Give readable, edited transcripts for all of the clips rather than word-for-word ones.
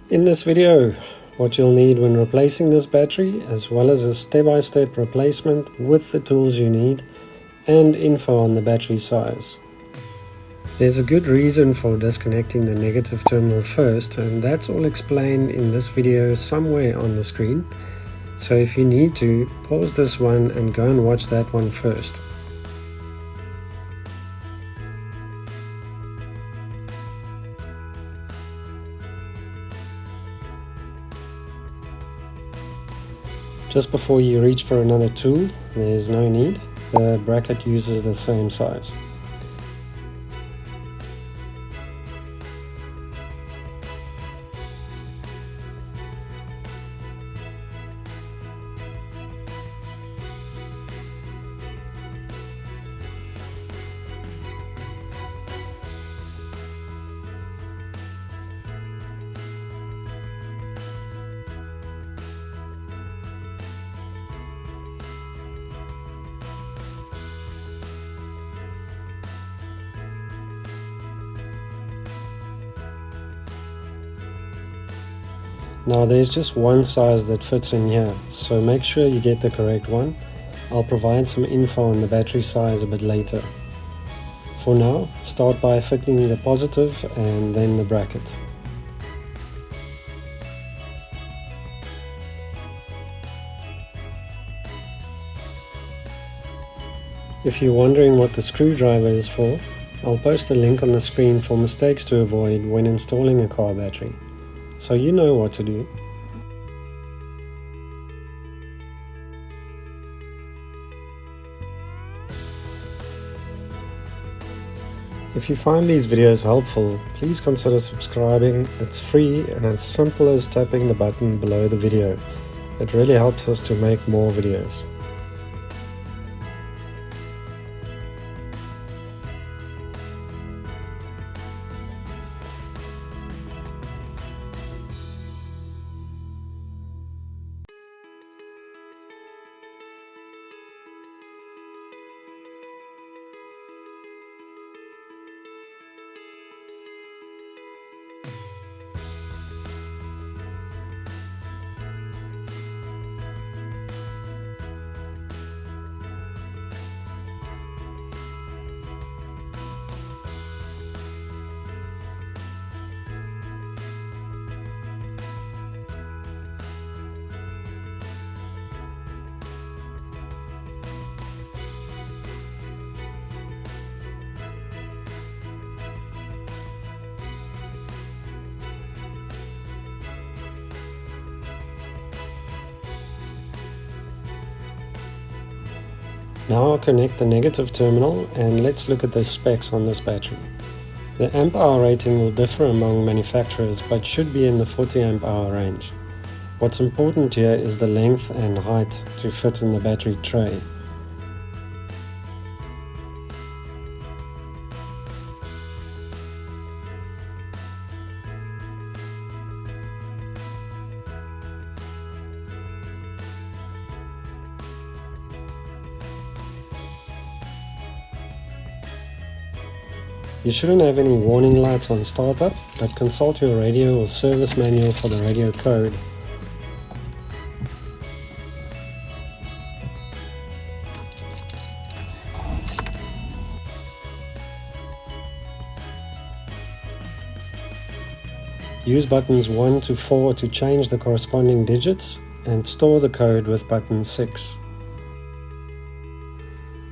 In this video, what you'll need when replacing this battery, as well as a step-by-step replacement with the tools you need, and info on the battery size. There's a good reason for disconnecting the negative terminal first, and that's all explained in this video somewhere on the screen. So if you need to, pause this one and go and watch that one first. Just before you reach for another tool, there's no need. The bracket uses the same size. Now there's just one size that fits in here, so make sure you get the correct one. I'll provide some info on the battery size a bit later. For now, start by fitting the positive and then the bracket. If you're wondering what the screwdriver is for, I'll post a link on the screen for mistakes to avoid when installing a car battery, so you know what to do. If you find these videos helpful, please consider subscribing. It's free and as simple as tapping the button below the video. It really helps us to make more videos. Now I'll connect the negative terminal and let's look at the specs on this battery. The amp hour rating will differ among manufacturers but should be in the 40 amp hour range. What's important here is the length and height to fit in the battery tray. You shouldn't have any warning lights on startup, but consult your radio or service manual for the radio code. Use buttons 1 to 4 to change the corresponding digits and store the code with button 6.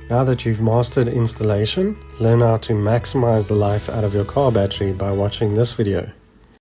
Now that you've mastered installation, learn how to maximize the life out of your car battery by watching this video.